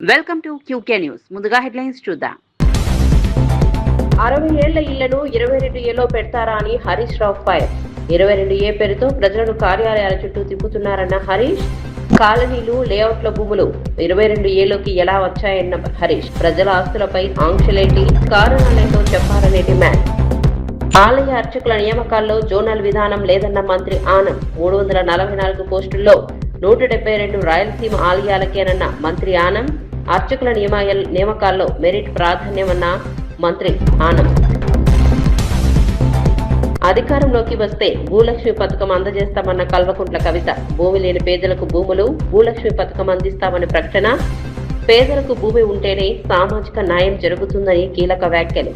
Welcome to QK news. ముందుగా headlines చూద్దాం. 60 ఏళ్ల ఇళ్లను 22 ఏలో పెడతారా అని హరీష్ రావు ఫైర్. 22 పేరుతో ప్రజలను కార్యాలయాల చుట్టూ తిప్పుతున్నారన్న హరీష్. కాలనీలు, లేఅవుట్ల భూములు 22 ఏలోకి ఎలా వచ్చాయన్న హరీష్. ప్రజల ఆస్తులపై ఆంక్షలేంటి, కారణాలేంటో చెప్పాలనే డిమాండ్. ఆలయ అర్చకుల నియామకాల్లో జోనల్ విధానం లేదన్న మంత్రి ఆనం. 344 పోస్టుల్లో 172 రాయలసీమ ఆలయాలకేనన్న మంత్రి ఆనం. అర్చకుల నియామకాల్లో మెరిట్ ప్రాధాన్యమన్న మంత్రి ఆనం. అధికారంలోకి వస్తే భూలక్ష్మి పథకం అందజేస్తామన్న కల్వకుంట్ల కవిత. భూమి లేని పేదలకు భూములు, భూలక్ష్మి పథకం అందిస్తామని ప్రకటన. పేదలకు భూమి ఉంటేనే సామాజిక న్యాయం జరుగుతుందని కీలక వ్యాఖ్యలు.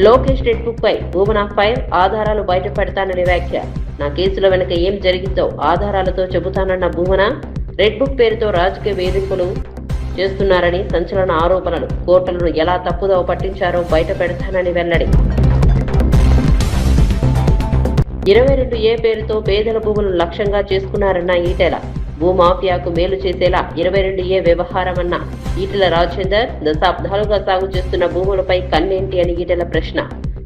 లోకేష్ రెడ్ బుక్ పై భూమన ఫైర్. ఆధారాలు బయట పెడతానని వ్యాఖ్య. నా కేసుల వెనుక ఏం జరిగిందో ఆధారాలతో చెబుతానన్న భూమన. రెడ్ బుక్ పేరుతో రాజకీయ వేధింపులు చేస్తున్నారని సంచలన ఆరోపణలు. కోర్టులను ఎలా తప్పుదోవ పట్టించారో బయట పెడతానని వెల్లడి. 22 పేరుతో పేదల భూములను లక్ష్యంగా చేసుకున్నారన్న ఈటెల. భూమాఫియాకు మేలు చేసేలా 22 వ్యవహారమన్న ఈటెల రాజేందర్. దశాబ్దాలుగా సాగు చేస్తున్న భూములపై కన్నేంటి అని ఈటెల ప్రశ్న.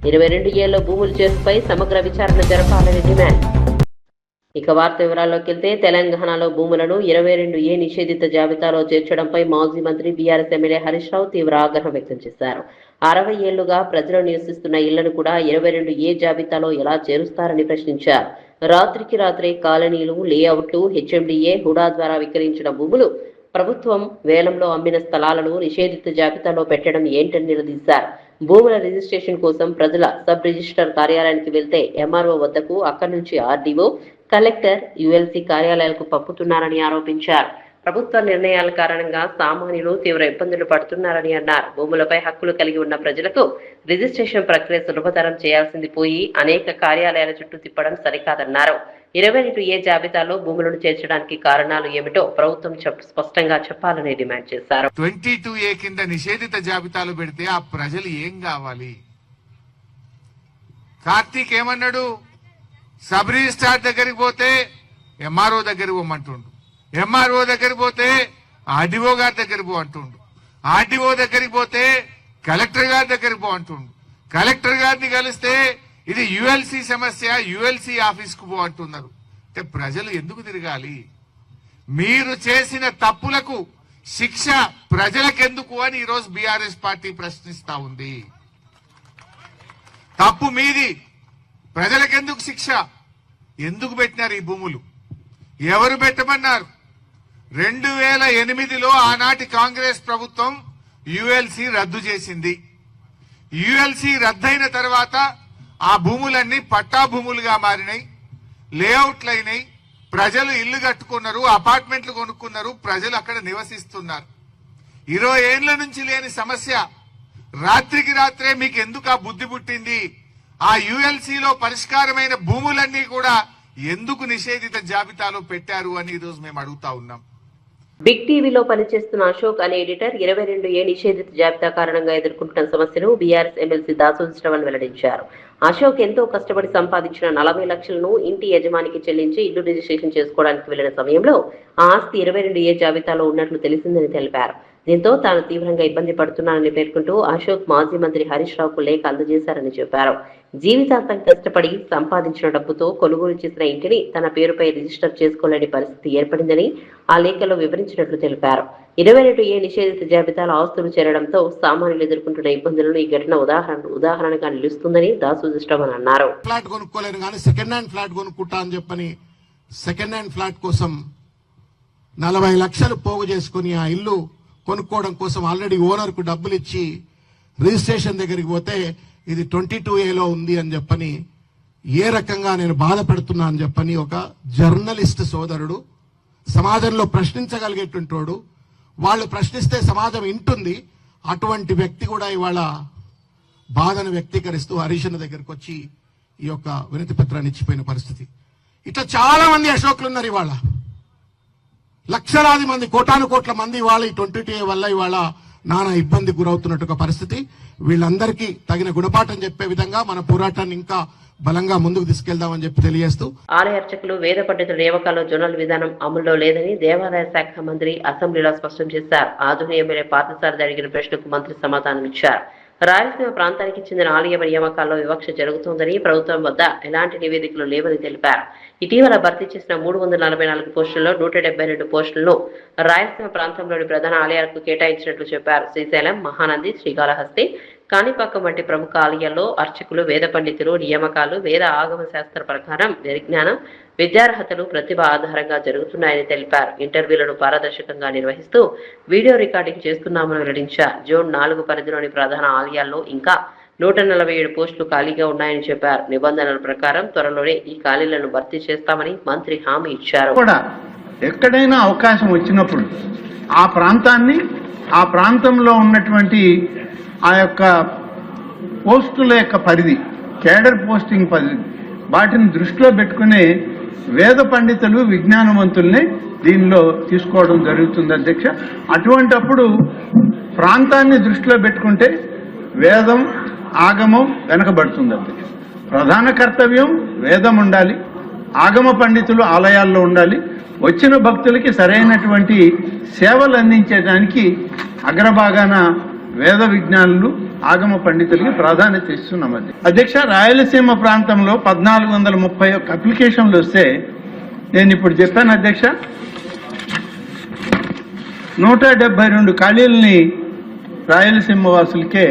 22 భూముల చేతిపై సమగ్ర విచారణ జరపాలని డిమాండ్. ఇక వార్త వివరాల్లోకి వెళ్తే, తెలంగాణలో భూములను 22 నిషేధిత జాబితాలో చేర్చడంపై మాజీ మంత్రి బీఆర్ఎస్ ఎమ్మెల్యే హరీష్ రావు తీవ్ర ఆగ్రహం వ్యక్తం చేశారు. 60 ఏళ్లుగా ప్రజలు నివసిస్తున్న ఇళ్లను కూడా 22 జాబితాలో ఎలా చేరుస్తారని ప్రశ్నించారు. రాత్రికి రాత్రే కాలనీలు, లేఅవుట్లు, హెచ్ఎండిఏ, హుడా ద్వారా విక్రయించిన భూములు, ప్రభుత్వం వేలంలో అమ్మిన స్థలాలను నిషేధిత జాబితాలో పెట్టడం ఏంటని నిలదీశారు. భూముల రిజిస్ట్రేషన్ కోసం ప్రజల సబ్ రిజిస్టర్ కార్యాలయానికి వెళ్తే ఎంఆర్ఓ వద్దకు, అక్కడి నుంచి ఆర్డీఓ, కలెక్టర్, యుఎల్సీ కార్యాలయాలకు పంపుతున్నారని ఆరోపించారు. ప్రభుత్వ నిర్ణయాల కారణంగా సామాన్యులు తీవ్ర ఇబ్బందులు పడుతున్నారని అన్నారు. భూములపై హక్కులు కలిగి ఉన్న ప్రజలకు రిజిస్ట్రేషన్ ప్రక్రియ సులభతరం చేయాల్సింది పోయి అనేక కార్యాలయాల చుట్టూ తిప్పడం సరికాదన్నారు. 22 జాబితాలో భూములను చేర్చడానికి కారణాలు ఏమిటో ప్రభుత్వం స్పష్టంగా చెప్పాలని డిమాండ్ చేశారు. 22 కింద నిషేధిత జాబితాలు పెడితే ఆ ప్రజలు ఏం కావాలి? కార్తీక్ ఏమన్నాడు? సబ్ రిజిస్ట్రార్ దగ్గరికి పోతే ఎంఆర్ఓ దగ్గరికి పోమంటుండు, ఎంఆర్ఓ దగ్గరికి పోతే ఆర్డీఓ గారి దగ్గరికి పో అంటుండు, ఆర్డీఓ దగ్గరికి పోతే కలెక్టర్ గారి దగ్గరికి పో అంటుండు, కలెక్టర్ గారిని కలిస్తే ఇది యుఎల్సి సమస్య, యుఎల్సి ఆఫీస్ కు పో అంటున్నారు. అంటే ప్రజలు ఎందుకు తిరగాలి? మీరు చేసిన తప్పులకు శిక్ష ప్రజలకెందుకు అని ఈరోజు బీఆర్ఎస్ పార్టీ ప్రశ్నిస్తా ఉంది. తప్పు మీది, ప్రజలకెందుకు శిక్ష? ఎందుకు పెట్టినారు ఈ భూములు? ఎవరు పెట్టమన్నారు? 2008లో ఆనాటి కాంగ్రెస్ ప్రభుత్వం యుఎల్సి రద్దు చేసింది. యుఎల్సి రద్దయిన తర్వాత ఆ భూములన్నీ పట్టా భూములుగా మారినాయి, లేఅవుట్లు అయినాయి, ప్రజలు ఇల్లు కట్టుకున్నారు, అపార్ట్మెంట్లు కొనుక్కున్నారు, ప్రజలు అక్కడ నివసిస్తున్నారు. 20 ఏళ్ల నుంచి లేని సమస్య రాత్రికి రాత్రే మీకు ఎందుకు ఆ బుద్ధి పుట్టింది? ఆ యుఎల్సిలో పరిష్కారమైన భూములన్నీ కూడా ఎందుకు నిషేధిత జాబితాలో పెట్టారు అని ఈరోజు మేము అడుగుతా ఉన్నాం. బిగ్ టీవీలో పనిచేస్తున్న అశోక్ అనే ఎడిటర్ 22 నిషేధిత జాబితా కారణంగా ఎదుర్కొంటున్న సమస్యను బీఆర్ఎస్ ఎమ్మెల్సీ దాసోజు శ్రవణ్ వెల్లడించారు. అశోక్ ఎంతో కష్టపడి సంపాదించిన 40 లక్షలను ఇంటి యజమానికి చెల్లించి ఇల్లు రిజిస్ట్రేషన్ చేసుకోవడానికి వెళ్లిన సమయంలో ఆ ఆస్తి 22 జాబితాలో ఉన్నట్లు తెలిసిందని తెలిపారు. దీంతో తాను తీవ్రంగా ఇబ్బంది పడుతున్నానని పేర్కొంటూ అశోక్ మాజీ మంత్రి హరీష్ రావుకు లేఖ అందజేశారని చెప్పారు. జీవితాంతం కష్టపడి సంపాదించిన డబ్బుతో కొనుగోలు చేసిన ఇంటిని తన పేరుపై రిజిస్టర్ చేసుకోలేని పరిస్థితి ఏర్పడిందని ఆ లేఖలో వివరించినట్లు తెలిపారు. 22 నిషేధిత జాబితాలో ఆస్తులు చేరడంతో సామాన్యులు ఎదుర్కొంటున్న ఇబ్బందులను ఈ ఘటన ఉదాహరణగా నిలుస్తుందని దాసోజు శ్రవణ్ అన్నారు. ఫ్లాట్ కొనుక్కోలేను కానీ సెకండ్ హ్యాండ్ ఫ్లాట్ కొనుక్కుంటా అని చెప్పని సెకండ్ హ్యాండ్ ఫ్లాట్ కోసం 40 లక్షలు పోగు చేసుకుని ఆ ఇల్లు కొనుక్కోవడం కోసం ఆల్రెడీ ఓనర్ కు డబ్బులు ఇచ్చి రిజిస్ట్రేషన్ దగ్గరికి పోతే ఇది 22 ఉంది అని చెప్పని ఏ రకంగా నేను బాధపడుతున్నా అని చెప్పని ఒక జర్నలిస్ట్ సోదరుడు, సమాజంలో ప్రశ్నించగలిగేటువంటి వాడు, వాళ్ళు ప్రశ్నిస్తే సమాజం వింటుంది, అటువంటి వ్యక్తి కూడా ఇవాళ బాధను వ్యక్తీకరిస్తూ హరీష్ దగ్గరికి వచ్చి ఈ యొక్క వినతి పత్రాన్ని ఇచ్చిపోయిన పరిస్థితి. ఇట్లా చాలా మంది అశోకులు ఉన్నారు. ఇవాళ లక్షలాది మంది, కోటాను కోట్ల మంది ఇవాళ ఈ 22 వల్ల ఇవాళ నానా ఇబ్బంది గురవుతున్నట్టు పరిస్థితి. వీళ్ళందరికీ తగిన గుణపాఠం చెప్పే విధంగా మన పోరాటాన్ని ఇంకా బలంగా ముందుకు తీసుకెళ్దామని చెప్పి తెలియజేస్తూ ఆలయ అర్చకులు వేద పండితుల నియామకాల్లో జోనల్ విధానం అమల్లో లేదని దేవాదాయ శాఖ మంత్రి అసెంబ్లీలో స్పష్టం చేశారు. ఆధునిక ఎమ్మెల్యే పార్థసారథి అడిగిన ప్రశ్నకు మంత్రి సమాధానమిచ్చారు. రాయలసీమ ప్రాంతానికి చెందిన ఆలయ నియామకాల్లో వివక్ష జరుగుతోందని ప్రభుత్వం వద్ద ఎలాంటి నివేదికలు లేవని తెలిపారు. ఇటీవల భర్తీ చేసిన 344 పోస్టుల్లో 172 పోస్టులను రాయలసీమ ప్రాంతంలోని ప్రధాన ఆలయాలకు కేటాయించినట్లు చెప్పారు. శ్రీశైలం, మహానంది, శ్రీకాళహస్తి, కాణిపాకం వంటి ప్రముఖ ఆలయాల్లో అర్చకులు, వేద పండితులు నియామకాలు వేద ఆగమ శాస్త్ర ప్రకారం విజ్ఞానం, విద్యార్హతలు, ప్రతిభ ఆధారంగా జరుగుతున్నాయని తెలిపారు. ఇంటర్వ్యూలను పారదర్శకంగా నిర్వహిస్తూ వీడియో రికార్డింగ్ చేస్తున్నామని వెల్లడించారు. జోన్ 4 పరిధిలోని ప్రధాన ఆలయాల్లో ఇంకా 147 పోస్టులు ఖాళీగా ఉన్నాయని చెప్పారు. నిబంధనల ప్రకారం త్వరలోనే ఈ ఖాళీలను భర్తీ చేస్తామని మంత్రి హామీ ఇచ్చారు. ఎక్కడైనా అవకాశం వచ్చినప్పుడు ఆ ప్రాంతంలో ఉన్నటువంటి ఆ యొక్క పోస్టుల యొక్క పరిధి, కేడర్ పోస్టింగ్ పరిధి, వాటిని దృష్టిలో పెట్టుకునే వేద పండితులు, విజ్ఞానవంతుల్ని దీనిలో తీసుకోవడం జరుగుతుంది అధ్యక్ష. అటువంటప్పుడు ప్రాంతాన్ని దృష్టిలో పెట్టుకుంటే వేదం, ఆగమం వెనకబడుతుంది అధ్యక్ష. ప్రధాన కర్తవ్యం వేదం ఉండాలి, ఆగమ పండితులు ఆలయాల్లో ఉండాలి, వచ్చిన భక్తులకి సరైనటువంటి సేవలు అందించడానికి అగ్రభాగాన వేద విజ్ఞానులు, ఆగమ పండితులకి ప్రాధాన్యత ఇస్తున్నాం అధ్యక్ష. రాయలసీమ ప్రాంతంలో 1431 అప్లికేషన్లు వస్తే నేను ఇప్పుడు చెప్పాను అధ్యక్ష, 172 ఖాళీలని రాయలసీమ వాసులకే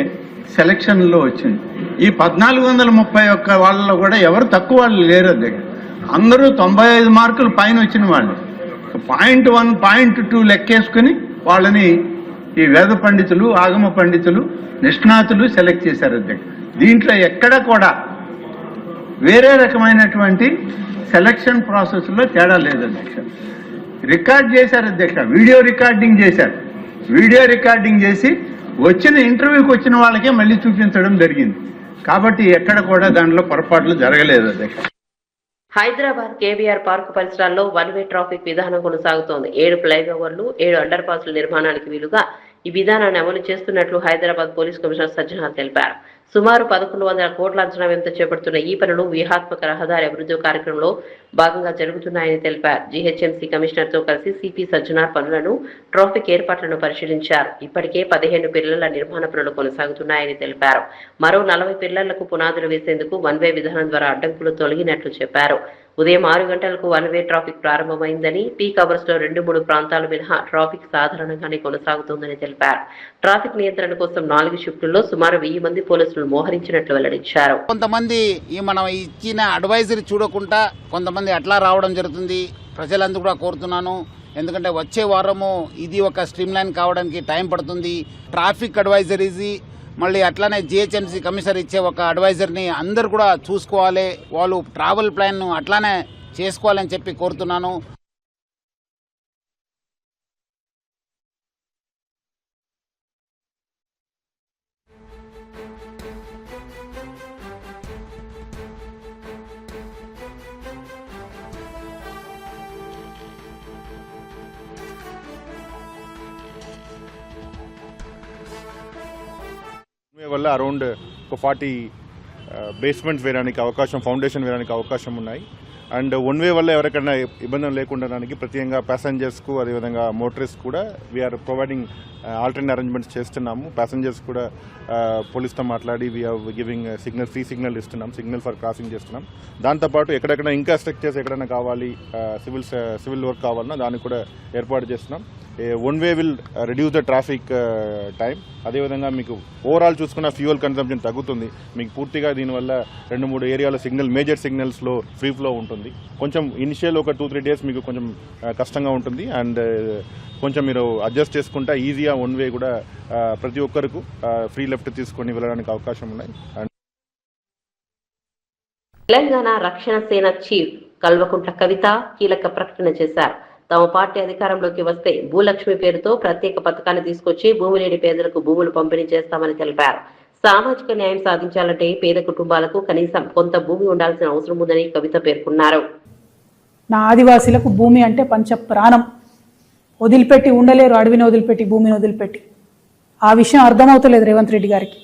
సెలక్షన్లో వచ్చింది. ఈ 1431 వాళ్ళలో కూడా ఎవరు తక్కువ వాళ్ళు లేరు అధ్యక్ష. అందరూ 95 మార్కులు పైన వచ్చిన వాళ్ళు. 0.1, 0.2 లెక్కేసుకుని వాళ్ళని ఈ వేద పండితులు, ఆగమ పండితులు, నిష్ణాతులు సెలెక్ట్ చేశారు అధ్యక్ష. దీంట్లో ఎక్కడ కూడా వేరే రకమైనటువంటి సెలక్షన్ ప్రాసెస్లో తేడా లేదు అధ్యక్ష. రికార్డ్ చేశారు అధ్యక్ష, వీడియో రికార్డింగ్ చేశారు. వీడియో రికార్డింగ్ చేసి ఇంటర్వ్యూకి వచ్చిన వాళ్ళకే మళ్ళీ చూపించడం జరిగింది. కాబట్టి ఎక్కడ కూడా దాంట్లో పొరపాట్లు జరగలేదు అధ్యక్ష. హైదరాబాద్ కేబీఆర్ పార్కు పరిసరాల్లో 1 వే ట్రాఫిక్ విధానం కొనసాగుతోంది. 7 ఫ్లైఓవర్లు, 7 అండర్ పాస్ల నిర్మాణానికి వీలుగా ఈ విధానాన్ని అమలు చేస్తున్నట్లు హైదరాబాద్ పోలీస్ కమిషనర్ సజ్జనార్ తెలిపారు. సుమారు 1100 కోట్ల అంచనా వ్యయంతో చేపడుతున్న ఈ పనులు వ్యూహాత్మక రహదారి అభివృద్ధి కార్యక్రమంలో భాగంగా జరుగుతున్నాయని తెలిపారు. జీహెచ్ఎంసీ కమిషనర్ తో కలిసి సిపి సజ్జనార్ పనులను, ట్రాఫిక్ ఏర్పాట్లను పరిశీలించారు. ఇప్పటికే 15 పిల్లర్ల నిర్మాణ పనులు కొనసాగుతున్నాయని తెలిపారు. మరో 40 పిల్లర్లకు పునాదులు వేసేందుకు 1 వే విధానం ద్వారా అడ్డంకులు తొలగినట్లు చెప్పారు. ఉదయం 6 గంటలకు 1 వే ట్రాఫిక్ ప్రారంభమైందని, పీక్ అవర్స్ లో 2-3 ప్రాంతాలు మినహా ట్రాఫిక్ సాధారణంగానే కొనసాగుతోందని తెలిపారు. ట్రాఫిక్ నియంత్రణ కోసం 4 షిఫ్టుల్లో సుమారు 1000 మంది పోలీసులు మోహరించినట్లు వెల్లడించారు. కొంతమంది మనం ఇచ్చిన అడ్వైజరీ చూడకుండా కొంతమంది అట్లా రావడం జరుగుతుంది. ప్రజలందరూ కూడా కోరుతున్నాను, ఎందుకంటే వచ్చే వారము ఇది ఒక స్ట్రీమ్ లైన్ కావడానికి టైం పడుతుంది. ట్రాఫిక్ అడ్వైజరీస్ మళ్ళీ అట్లానే జిహెచ్ఎంసీ కమిషనర్ ఇచ్చే ఒక అడ్వైజర్ని అందరు కూడా చూసుకోవాలి, వాళ్ళు ట్రావెల్ ప్లాన్ అట్లానే చేసుకోవాలని చెప్పి కోరుతున్నాను. వల్ల అరౌండ్ ఒక 40 బేస్మెంట్స్ వేయడానికి అవకాశం, ఫౌండేషన్ వేయడానికి అవకాశం ఉన్నాయి. అండ్ 1 వే వల్ల ఎవరికైనా ఇబ్బంది లేకుండా ప్రత్యేకంగా ప్యాసింజర్స్కు అదేవిధంగా మోటరిస్ట్ కూడా వీఆర్ ప్రొవైడింగ్ ఆల్టర్నేట్ అరేంజ్మెంట్స్ చేస్తున్నాము. ప్యాసింజర్స్ కూడా పోలీస్తో మాట్లాడి we are giving signal, free signal ఇస్తున్నాం, సిగ్నల్ ఫర్ క్రాసింగ్ చేస్తున్నాం. దాంతోపాటు ఎక్కడెక్కడ ఇంకా స్ట్రక్చర్స్ ఎక్కడైనా కావాలి, సివిల్ వర్క్ కావాలన్నా దాన్ని కూడా ఏర్పాటు చేస్తున్నాం. 1 way will reduce the traffic time. అదేవిధంగా మీకు ఓవరాల్ చూసుకున్న ఫ్యూయల్ కన్సంప్షన్ తగ్గుతుంది. మీకు పూర్తిగా దీనివల్ల 2-3 ఏరియాలో మేజర్ సిగ్నల్స్లో ఫ్రీ ఫ్లో ఉంటుంది. కొంచెం ఇనిషియల్ ఒక 2-3 డేస్ మీకు కొంచెం కష్టంగా ఉంటుంది. అండ్ కొంచెం మీరు అడ్జస్ట్ చేసుకుంటా ఈజీగా 1 వే కూడా ప్రతి ఒక్కరికి ఫ్రీ లెఫ్ట్ తీసుకొని వెళ్ళడానికి అవకాశం ఉన్నాయి. తెలంగాణ రక్షణ సేన చీఫ్ కల్వకుంట్ల కవిత కీలక ప్రకటన చేశారు. తమ పార్టీ అధికారంలోకి వస్తే భూలక్ష్మి పేరుతో ప్రత్యేక పథకాన్ని తీసుకొచ్చి భూమి లేని పేదలకు భూములు పంపిణీ చేస్తామని తెలిపారు. సామాజిక న్యాయం సాధించాలంటే పేద కుటుంబాలకు కనీసం కొంత భూమి ఉండాల్సిన అవసరం ఉందని కవిత పేర్కొన్నారు. నా ఆదివాసీలకు భూమి అంటే పంచ ప్రాణం, వదిలిపెట్టి ఉండలేరు, అడవిని వదిలిపెట్టి, భూమిని వదిలిపెట్టి. ఆ విషయం అర్థమవుతలేదు రేవంత్ రెడ్డి గారికి.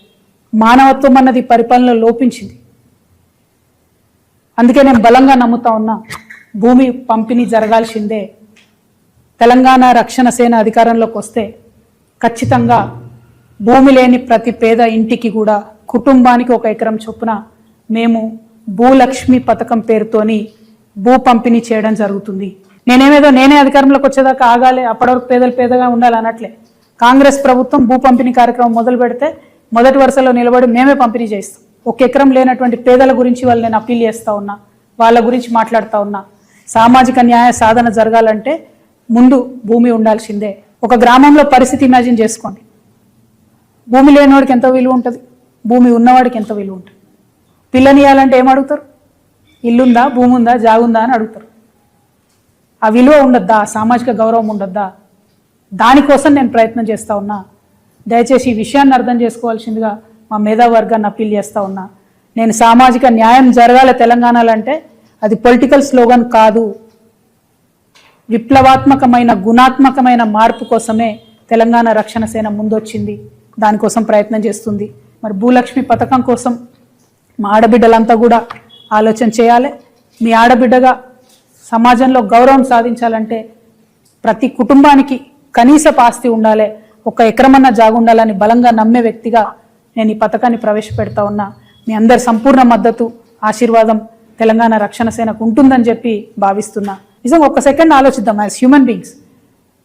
మానవత్వం అన్నది పరిపాలనలో లోపించింది. అందుకే నేను బలంగా నమ్ముతా ఉన్నా, భూమి పంపిణీ జరగాల్సిందే. తెలంగాణ రక్షణ సేన అధికారంలోకి వస్తే ఖచ్చితంగా భూమి లేని ప్రతి పేద ఇంటికి కూడా కుటుంబానికి 1 ఎకరం చొప్పున మేము భూలక్ష్మి పథకం పేరుతోని భూ పంపిణీ చేయడం జరుగుతుంది. నేనే అధికారంలోకి వచ్చేదాకా ఆగాలి, అప్పటి వరకు పేదలు పేదగా ఉండాలి అనట్లే. కాంగ్రెస్ ప్రభుత్వం భూ పంపిణీ కార్యక్రమం మొదలు పెడితే మొదటి వరుసలో నిలబడి మేమే పంపిణీ చేస్తాం. 1 ఎకరం లేనటువంటి పేదల గురించి వాళ్ళు నేను అప్పీల్ చేస్తూ ఉన్నా, వాళ్ళ గురించి మాట్లాడుతూ ఉన్నా. సామాజిక న్యాయ సాధన జరగాలంటే ముందు భూమి ఉండాల్సిందే. ఒక గ్రామంలో పరిస్థితి ఇమాజిన్ చేసుకోండి, భూమి లేనివాడికి ఎంత విలువ ఉంటుంది, భూమి ఉన్నవాడికి ఎంత విలువ ఉంటుంది. పిల్లనియాలంటే ఏం అడుగుతారు? ఇల్లుందా, భూమి ఉందా, జాగుందా అని అడుగుతారు. ఆ విలువ ఉండద్దా, సామాజిక గౌరవం ఉండద్దా? దానికోసం నేను ప్రయత్నం చేస్తూ ఉన్నా. దయచేసి ఈ విషయాన్ని అర్థం చేసుకోవాల్సిందిగా మా మేధావర్గాన్ని అప్పీల్ చేస్తూ ఉన్నా. నేను సామాజిక న్యాయం జరగాలి తెలంగాణలో అంటే అది పొలిటికల్ స్లోగన్ కాదు, విప్లవాత్మకమైన గుణాత్మకమైన మార్పు కోసమే తెలంగాణ రక్షణ సేన ముందొచ్చింది, దానికోసం ప్రయత్నం చేస్తుంది. మరి భూలక్ష్మి పథకం కోసం మా ఆడబిడ్డలంతా కూడా ఆలోచన చేయాలి. మీ ఆడబిడ్డగా సమాజంలో గౌరవం సాధించాలంటే ప్రతి కుటుంబానికి కనీస ఆస్తి ఉండాలి, 1 ఎకరమన్న జాగు ఉండాలని బలంగా నమ్మే వ్యక్తిగా నేను ఈ పథకాన్ని ప్రవేశపెడతా ఉన్నా. మీ అందరి సంపూర్ణ మద్దతు, ఆశీర్వాదం తెలంగాణ రక్షణ సేనకు ఉంటుందని చెప్పి భావిస్తున్నా. నిజంగా 1 సెకండ్ ఆలోచిద్దాం. యాజ్ హ్యూమన్ బీయింగ్స్,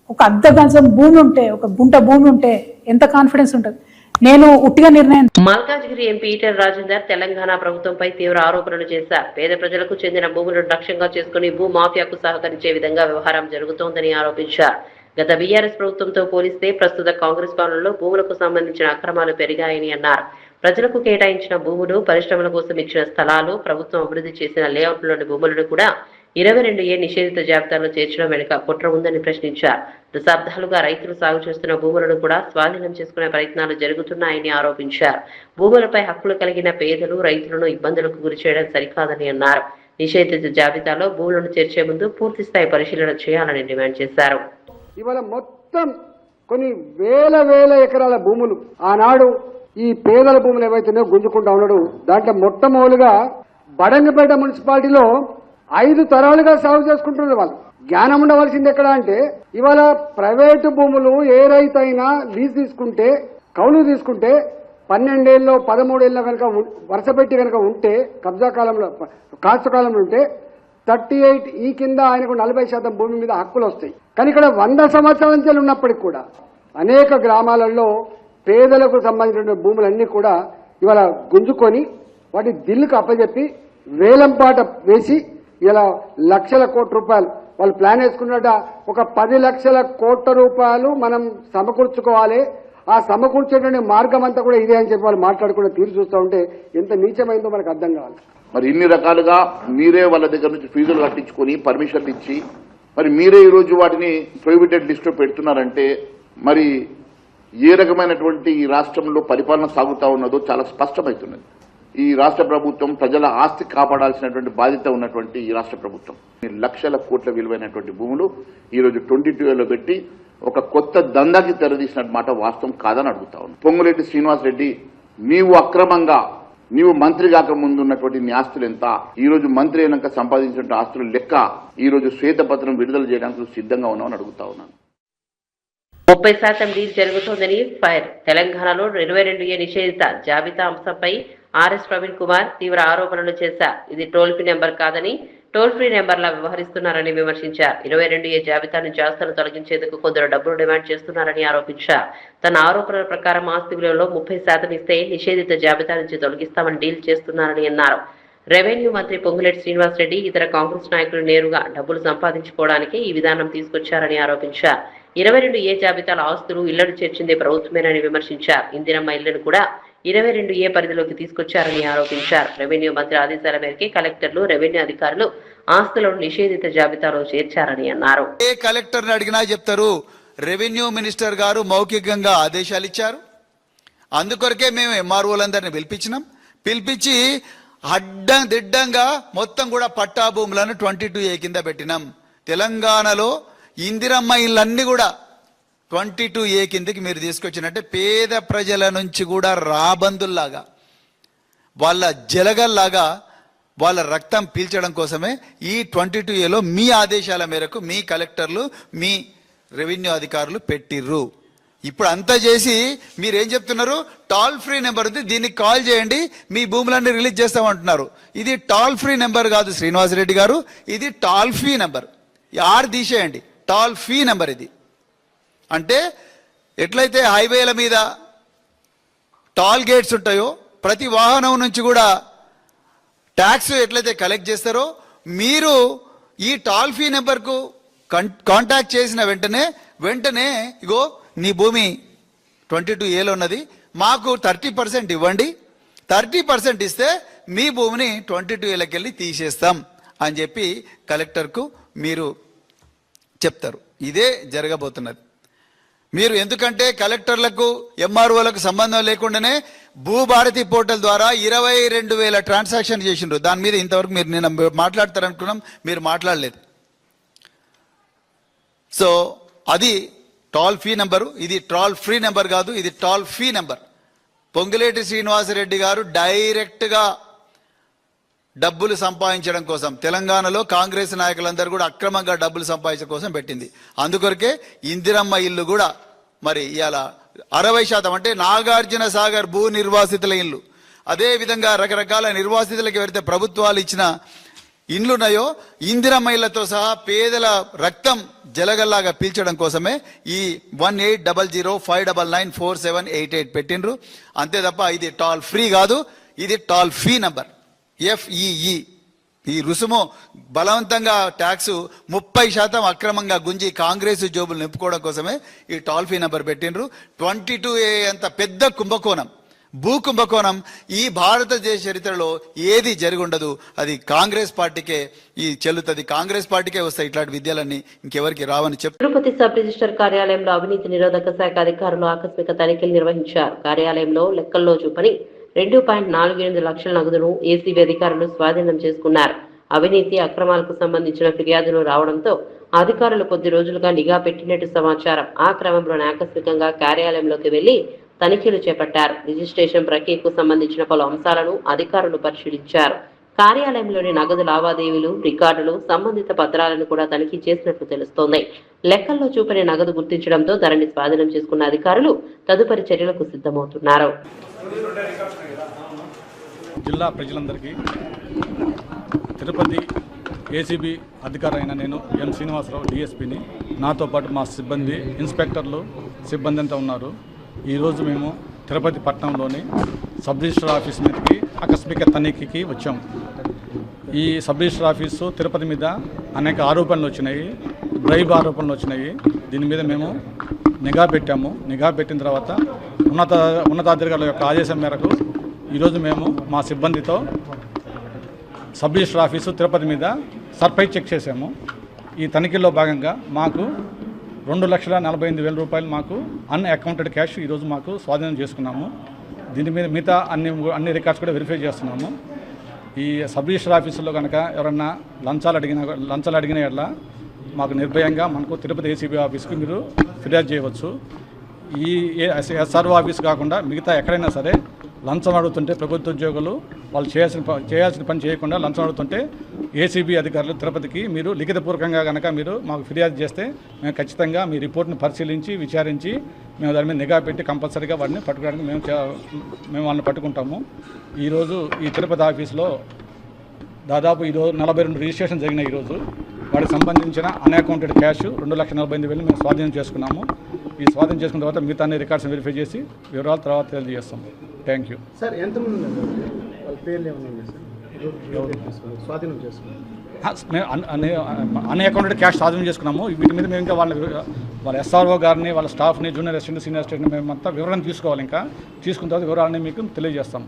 1 అర్ధ గజం భూమి ఉంటే, 1 గుంట భూమి ఉంటే ఎంత కాన్ఫిడెన్స్ ఉంటుంది? నేను ఉట్టిగా నిర్ణయం. మల్కాజ్గిరి ఎంపీ ఈటెల రాజేందర్ తెలంగాణ ప్రభుత్వంపై తీవ్ర ఆరోపణలు చేశారు. పేద ప్రజలకు చెందిన భూములను లక్ష్యంగా చేసుకుని భూ మాఫియాకు సహకరించే విధంగా వ్యవహారం జరుగుతోందని ఆరోపించారు. గత బీఆర్ఎస్ ప్రభుత్వంతో పోలిస్తే ప్రస్తుత కాంగ్రెస్ పాలనలో భూములకు సంబంధించిన అక్రమాలు పెరిగాయని అన్నారు. ప్రజలకు కేటాయించిన భూములు, పరిశ్రమల కోసం ఇచ్చిన స్థలాలు, ప్రభుత్వం అభివృద్ధి చేసిన లేఅవుట్లోని భూములను కూడా 22A నిషేధిత జాబితాలో చేర్చడం వెనుక కుట్ర ఉందని ప్రశ్నించారు. దశాబ్దాలుగా రైతులు సాగు చేస్తున్న భూములను కూడా స్వాధీనం చేసుకునే ప్రయత్నాలు జరుగుతున్నాయని ఆరోపించారు. భూములపై హక్కులు కలిగిన పేదలు, రైతులను ఇబ్బందులకు గురి చేయడం సరికాదని అన్నారు. నిషేధిత జాబితాలో భూములను చేర్చే ముందు పూర్తిస్థాయి పరిశీలన చేయాలని డిమాండ్ చేశారు. ఇవాళ మొత్తం కొన్ని వేల ఎకరాల భూములు ఆనాడు ఈ పేదల భూములు ఏవైతున్నాయో గుంజుకుంటా ఉన్నాడు. దాంట్లో మొట్టమొదలుగా బడంగపేట మున్సిపాలిటీలో 5 తరాలుగా సాగు చేసుకుంటున్నారు. వాళ్ళు జ్ఞానం ఉండవలసింది ఎక్కడ అంటే, ఇవాళ ప్రైవేటు భూములు ఏ రైతు అయినా లీజ్ తీసుకుంటే, కౌలు తీసుకుంటే 12 ఏళ్ళు 13 ఏళ్ళ కనుక వరుస పెట్టి కనుక ఉంటే, కబ్జా కాలంలో కాస్త కాలంలో ఉంటే 38E కింద ఆయనకు 40% భూమి మీద హక్కులు వస్తాయి. కానీ ఇక్కడ 100 సంవత్సరాల నుంచి ఉన్నప్పటికి కూడా అనేక గ్రామాలలో పేదలకు సంబంధించిన భూములన్నీ కూడా ఇవాళ గుంజుకొని వాటి దిల్లుకు అప్పచెప్పి వేలంపాట వేసి ఇలా లక్షల కోట్ల రూపాయలు వాళ్ళు ప్లాన్ వేసుకున్నట్ట. ఒక 10 లక్షల కోట్ల రూపాయలు మనం సమకూర్చుకోవాలి, ఆ సమకూర్చేటువంటి మార్గం అంతా కూడా ఇదే అని చెప్పి వాళ్ళు మాట్లాడుకునే తీరు చూస్తూ ఉంటే ఎంత నీచమైందో మనకు అర్థం కావాలి. మరి ఇన్ని రకాలుగా మీరే వాళ్ళ దగ్గర నుంచి ఫీజులు కట్టించుకొని పర్మిషన్లు ఇచ్చి మరి మీరే ఈరోజు వాటిని ప్రొహిబిటెడ్ లిస్టులో పెడుతున్నారంటే మరి ఏ రకమైనటువంటి ఈ రాష్ట్రంలో పరిపాలన సాగుతా ఉన్నదో చాలా స్పష్టమవుతున్నది. ఈ రాష్ట్ర ప్రభుత్వం ప్రజల ఆస్తి కాపాడాల్సినటువంటి బాధ్యత ఉన్నటువంటి ఈ రాష్ట్ర ప్రభుత్వం లక్షల కోట్ల విలువైనటువంటి భూములు ఈరోజు 22A పెట్టి ఒక కొత్త దందాకి తెరదీసినట్టు మాట వాస్తవం కాదని అడుగుతా ఉన్నాను. పొంగులేటి శ్రీనివాస్ రెడ్డి, నీవు అక్రమంగా నీవు మంత్రి కాక ముందు ఉన్నటువంటి నీ ఆస్తులు ఎంత, ఈ రోజు మంత్రి అయినాక సంపాదించిన ఆస్తులు లెక్క ఈ రోజు శ్వేతపత్రం విడుదల చేయడానికి సిద్ధంగా ఉన్నామని అడుగుతా ఉన్నాను. 30% డీల్ జరుగుతోందని ఫైర్. తెలంగాణలో 22A నిషేధిత జాబితా అంశంపై ఆర్ఎస్ ప్రవీణ్ కుమార్ తీవ్ర ఆరోపణలు చేశారు. ఇది టోల్ ఫ్రీ నెంబర్ కాదని టోల్ ఫ్రీ నెంబర్లా వ్యవహరిస్తున్నారని విమర్శించారు. 22A జాబితా నుంచి ఆస్తులను తొలగించేందుకు కొందరు డబ్బులు డిమాండ్ చేస్తున్నారని ఆరోపించారు. తన ఆరోపణల ప్రకారం ఆస్తి విలువలో 30% ఇస్తే నిషేధిత జాబితా నుంచి తొలగిస్తామని డీల్ చేస్తున్నారని అన్నారు. రెవెన్యూ మంత్రి పొంగులేటి శ్రీనివాస్ రెడ్డి ఇతర కాంగ్రెస్ నాయకులు నేరుగా డబ్బులు సంపాదించుకోవడానికి ఈ విధానం తీసుకొచ్చారని ఆరోపించారు. 22A జాబితాల ఆస్తులు, ఇళ్లను చేర్చిందే ప్రభుత్వమేనని విమర్శించారు. ఇందిరమ్మ ఇళ్లను కూడా 22A పరిధిలోకి తీసుకొచ్చారని ఆరోపించారు. రెవెన్యూ మంత్రి ఆదేశాల మేరకు కలెక్టర్లు, రెవెన్యూ అధికారులు ఆస్తులను నిషేధిత జాబితాలో చేర్చారని అన్నారు. ఏ కలెక్టర్ని అడిగినా చెప్తారు, రెవెన్యూ మినిస్టర్ గారు మౌఖికంగా ఆదేశాలు ఇచ్చారు. అందుకొరకే మేము ఎంఆర్ఓలందరినీ పిలిపించి దిడ్డంగా మొత్తం కూడా పట్టా భూములను 22A కింద పెట్టినాం. తెలంగాణలో ఇందిరమ్మ ఇళ్ళన్నీ కూడా 22A కిందకి మీరు తీసుకొచ్చినట్టే పేద ప్రజల నుంచి కూడా రాబందుల్లాగా వాళ్ళ జలగల్లాగా వాళ్ళ రక్తం పీల్చడం కోసమే ఈ 22A మీ ఆదేశాల మేరకు మీ కలెక్టర్లు మీ రెవెన్యూ అధికారులు పెట్టిర్రు. ఇప్పుడు అంతా చేసి మీరేం చెప్తున్నారు? టోల్ ఫ్రీ నెంబర్ ఉంది, దీనికి కాల్ చేయండి, మీ భూములన్నీ రిలీజ్ చేస్తామంటున్నారు. ఇది టోల్ ఫ్రీ నెంబర్ కాదు శ్రీనివాసరెడ్డి గారు, ఇది టోల్ ఫ్రీ నెంబర్. ఆర్ తీసేయండి, టోల్ ఫ్రీ నెంబర్ ఇది. అంటే ఎట్లయితే హైవేల మీద టోల్ గేట్స్ ఉంటాయో, ప్రతి వాహనం నుంచి కూడా ట్యాక్స్ ఎట్లయితే కలెక్ట్ చేస్తారో, మీరు ఈ టోల్ ఫ్రీ నెంబర్కు కాంటాక్ట్ చేసిన వెంటనే ఇగో నీ భూమి 22A ఉన్నది, మాకు 30% ఇవ్వండి, 30% ఇస్తే మీ భూమిని 22Aకి వెళ్ళి తీసేస్తాం అని చెప్పి కలెక్టర్కు మీరు చెప్తారు. ఇదే జరగబోతున్నది. మీరు ఎందుకంటే కలెక్టర్లకు ఎంఆర్ఓలకు సంబంధం లేకుండానే భూభారతి పోర్టల్ ద్వారా 22,000 ట్రాన్సాక్షన్ చేసిండ్రు. దాని మీద ఇంతవరకు మీరు నేను మాట్లాడతారనుకున్నాం, మీరు మాట్లాడలేదు. సో అది టోల్ ఫ్రీ నెంబరు, ఇది టోల్ ఫ్రీ నెంబర్ కాదు, ఇది toll free number. Ponguleti Srinivasa Reddy గారు డైరెక్ట్గా డబ్బులు సంపాదించడం కోసం తెలంగాణలో కాంగ్రెస్ నాయకులందరూ కూడా అక్రమంగా డబ్బులు సంపాదించడం కోసం పెట్టింది. అందుకొరకే ఇందిరమ్మ ఇల్లు కూడా మరి ఇవాళ 60% అంటే నాగార్జున సాగర్ భూ నిర్వాసితుల ఇల్లు, అదేవిధంగా రకరకాల నిర్వాసితులకు ఎవరైతే ప్రభుత్వాలు ఇచ్చిన ఇండ్లున్నాయో ఇందిరమ్మ ఇళ్లతో సహా పేదల రక్తం జలగల్లాగా పీల్చడం కోసమే ఈ 180059994788 పెట్టిండ్రు. అంతే తప్ప ఇది టోల్ ఫ్రీ కాదు, ఇది టోల్ ఫ్రీ నంబర్ FEE. ఈ రుసుము బలవంతంగా ట్యాక్స్ 30% అక్రమంగా గుంజి కాంగ్రెస్ జోబులు నింపుకోవడం కోసమే ఈ టోల్ ఫ్రీ నెంబర్ పెట్టిండ్రు. 22A అంత పెద్ద కుంభకోణం, భూ కుంభకోణం ఈ భారతదేశ చరిత్రలో ఏది జరిగి ఉండదు. అది కాంగ్రెస్ పార్టీకే ఈ చెల్లుతుంది, కాంగ్రెస్ పార్టీకే వస్తాయి ఇట్లాంటి విద్యలన్నీ, ఇంకెవరికి రావని చెప్పి. తిరుపతి సబ్ రిజిస్టర్ కార్యాలయంలో అవినీతి నిరోధక శాఖ అధికారులు ఆకస్మిక తనిఖీలు నిర్వహించారు. కార్యాలయంలో లెక్కల్లో చూపని 2.48 లక్షల నగదును ఏసీబీ అధికారులు స్వాధీనం చేసుకున్నారు. అవినీతి అక్రమాలకు సంబంధించిన ఫిర్యాదులు రావడంతో అధికారులు కొద్ది రోజులుగా నిఘా పెట్టినట్టు సమాచారం. ఆ క్రమంలోనే ఆకస్మికంగా కార్యాలయంలోకి వెళ్లి తనిఖీలు చేపట్టారు. రిజిస్ట్రేషన్ ప్రక్రియకు సంబంధించిన పలు అంశాలను అధికారులు పరిశీలించారు. కార్యాలయంలోని నగదు లావాదేవీలు, రికార్డులు, సంబంధిత పత్రాలను కూడా తనిఖీ చేసినట్లు తెలుస్తోంది. లెక్కల్లో చూపని నగదు గుర్తించడంతో ధరని స్వాధీనం చేసుకున్న అధికారులు తదుపరి చర్యలకు సిద్ధమవుతున్నారు. జిల్లా ప్రజలందరికీ తిరుపతి ఏసీబీ అధికారైన నేను ఎం శ్రీనివాసరావు డిఎస్పీని, నాతో పాటు మా సిబ్బంది ఇన్స్పెక్టర్లు సిబ్బంది అంతా ఉన్నారు. ఈరోజు మేము తిరుపతి పట్టణంలోని సబ్ రిజిస్టర్ ఆఫీస్ మీదకి ఆకస్మిక తనిఖీకి వచ్చాము. ఈ సబ్ రిజిస్టర్ ఆఫీసు తిరుపతి మీద అనేక ఆరోపణలు వచ్చినాయి, బ్రైబ్ ఆరోపణలు వచ్చినాయి. దీని మీద మేము నిఘా పెట్టాము. నిఘా పెట్టిన తర్వాత ఉన్నతాధికారుల యొక్క ఆదేశం మేరకు ఈరోజు మేము మా సిబ్బందితో సబ్ రిజిస్టర్ ఆఫీసు తిరుపతి మీద సర్ప్రైజ్ చెక్ చేసాము. ఈ తనిఖీల్లో భాగంగా మాకు 2,48,000 రూపాయలు మాకు అన్అకౌంటెడ్ క్యాష్ ఈరోజు మాకు స్వాధీనం చేసుకున్నాము. దీని మీద మిగతా అన్ని రికార్డ్స్ కూడా వెరిఫై చేస్తున్నాము. ఈ సబ్ రిజిస్టర్ ఆఫీసులో కనుక ఎవరన్నా లంచాలు అడిగిన ఎట్లా మాకు నిర్భయంగా మనకు తిరుపతి ఏసీబీ ఆఫీస్కి మీరు ఫిర్యాదు చేయవచ్చు. ఈ ఎస్ఆర్ఓ ఆఫీస్ కాకుండా మిగతా ఎక్కడైనా సరే లంచం అడుగుతుంటే ప్రభుత్వ ఉద్యోగులు వాళ్ళు చేయాల్సిన పని చేయకుండా లంచం అడుగుతుంటే ఏసీబీ అధికారులు తిరుపతికి మీరు లిఖితపూర్వకంగా కనుక మీరు మాకు ఫిర్యాదు చేస్తే మేము ఖచ్చితంగా మీ రిపోర్ట్ని పరిశీలించి విచారించి మేము దాని మీద నిఘా పెట్టి కంపల్సరీగా వాడిని పట్టుకోవడానికి మేము వాళ్ళని పట్టుకుంటాము. ఈరోజు ఈ తిరుపతి ఆఫీస్లో దాదాపు ఈరోజు 42 రిజిస్ట్రేషన్ జరిగినాయి. ఈరోజు వాటికి సంబంధించిన అన్అకౌంటెడ్ క్యాష్ 2,48,000 మేము స్వాధీనం చేసుకున్నాము. ఈ స్వాధీనం చేసుకున్న తర్వాత మిగతా అన్ని రికార్డ్స్ వెరిఫై చేసి వివరాలు తర్వాత తెలియజేస్తాం. Thank you sir. ఎంతమంది వాళ్ళ పేర్లు ఏమన్నా స్వాధీనం చేసుకున్నాం? అన్అకౌంటెడ్ క్యాష్ స్వాధీనం చేసుకున్నాము. వీటి మీద మేము ఇంకా వాళ్ళ ఎస్ఆర్ఓ గారిని, వాళ్ళ స్టాఫ్ని, జూనియర్ అసిస్టెంట్, సీనియర్ అసిస్టెంట్ మేమంతా వివరణ తీసుకోవాలి. ఇంకా తీసుకున్న తర్వాత వివరాలని మీకు తెలియజేస్తాం.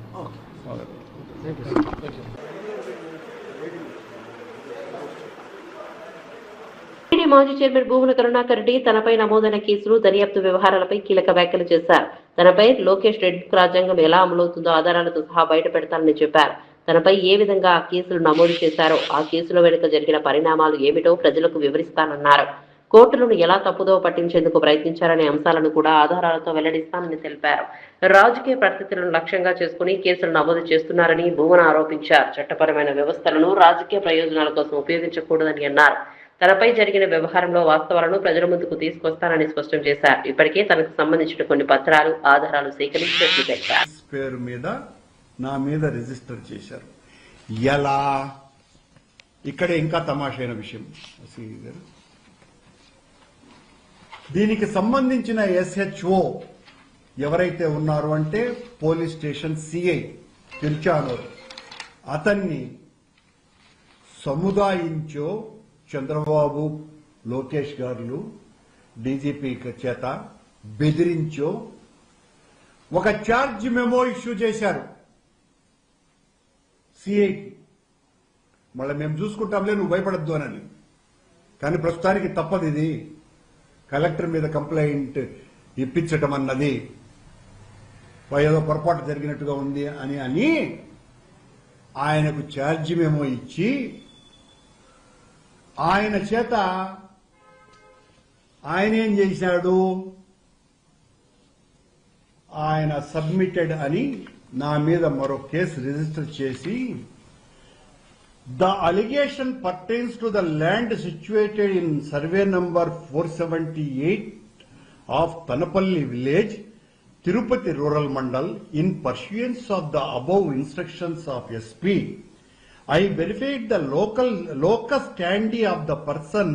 మాజీ చైర్మన్ భూముల కరుణాకర్ రెడ్డి తనపై నమోదైన కేసులు, దర్యాప్తు వ్యవహారాలపై కీలక వ్యాఖ్యలు చేశారు. తనపై లోకేష్ రెడ్డి రాజ్యాంగం ఎలా అమలవుతుందో ఆధారాలతో సహా బయట పెడతానని చెప్పారు. తనపై ఏ విధంగా ఆ కేసులు నమోదు చేశారో, ఆ కేసుల వెనుక జరిగిన పరిణామాలు ఏమిటో ప్రజలకు వివరిస్తానన్నారు. కోర్టులను ఎలా తప్పుదో పట్టించేందుకు ప్రయత్నించారనే అంశాలను కూడా ఆధారాలతో వెల్లడిస్తానని తెలిపారు. రాజకీయ పరిస్థితులను లక్ష్యంగా చేసుకుని కేసులు నమోదు చేస్తున్నారని భూమన ఆరోపించారు. చట్టపరమైన వ్యవస్థలను రాజకీయ ప్రయోజనాల కోసం ఉపయోగించకూడదని అన్నారు. తనపై జరిగిన వ్యవహారంలో వాస్తవాలను ప్రజల ముందుకు తీసుకొస్తానని స్పష్టం చేశారు. ఇప్పటికే తనకు సంబంధించిన కొన్ని పత్రాలు, ఆధారాలు సేకరించినట్లు తెలిపారు. పేరు మీద నా మీద రిజిస్టర్ చేశారు. ఎలా? ఇక్కడ ఇంకా తమాషైన విషయం గారు, దీనికి సంబంధించిన SHO ఎవరైతే ఉన్నారో అంటే పోలీస్ స్టేషన్ CI తిరుచానూరు, అతన్ని సముదాయించో చంద్రబాబు, లోకేష్ గారు డీజీపీ చేత బెదిరించో ఒక ఛార్జ్ మెమో ఇష్యూ చేశారు సిఐకి. మళ్ళీ మేము చూసుకుంటాంలే, నువ్వు భయపడద్దు అని. కానీ ప్రస్తుతానికి తప్పదు. ఇది కలెక్టర్ మీద కంప్లైంట్ ఇప్పించటం అన్నది ఏదో పొరపాటు జరిగినట్టుగా ఉంది అని ఆయనకు ఛార్జ్ మెమో ఇచ్చి ఆయన చేత ఆయన ఏం చేశాడు, ఆయన సబ్మిటెడ్ అని నా మీద మరో కేసు రిజిస్టర్ చేసి, the allegation pertains to the land situated in survey number 478 of Thanapalli village, Tirupati rural mandal, in pursuance of the above instructions of SP. I verified the locus standi of the person.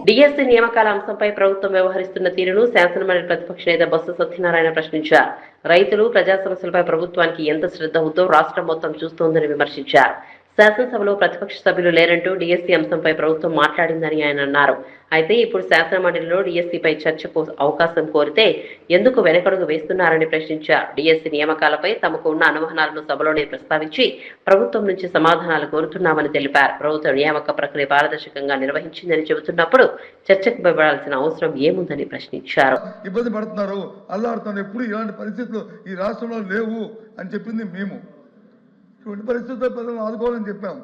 DSC నియామకాల అంశంపై ప్రభుత్వం వ్యవహరిస్తున్న తీరును శాసనమండలి ప్రతిపక్ష నేత బొత్స సత్యనారాయణ ప్రశ్నించారు. రైతులు, ప్రజా సమస్యలపై ప్రభుత్వానికి ఎంత శ్రద్ధ ఉందో రాష్ట్రం మొత్తం చూస్తోందని విమర్శించారు. శాసనసభలో ప్రతిపక్ష సభ్యులు లేరంటూ డిఎస్సీ అంశంపై ప్రభుత్వం మాట్లాడిందని ఆయన అన్నారు. అయితే ఇప్పుడు శాసనమండలిలో డిఎస్సీపై చర్చకు అవకాశం కోరితే ఎందుకు వెనకడుగు వేస్తున్నారని ప్రశ్నించారు. డిఎస్సీ నియామకాలపై తమకు ఉన్న అనుమానాలను సభలోనే ప్రస్తావించి ప్రభుత్వం నుంచి సమాధానాలు కోరుతున్నామని తెలిపారు. ప్రభుత్వ నియామక ప్రక్రియ పారదర్శకంగా నిర్వహించిందని చెబుతున్నప్పుడు చర్చకు వెళ్లాల్సిన అవసరం ఏముందని ప్రశ్నించారు. ఇబ్బంది పడుతున్నారు, అల్లాడుతున్నారు, ఎప్పుడు ఇలాంటి పరిస్థితులు ఈ రాష్ట్రంలో లేవు అని చెప్పింది మేము. ఇటువంటి పరిస్థితుల్లో ప్రజలను ఆదుకోవాలని చెప్పాం.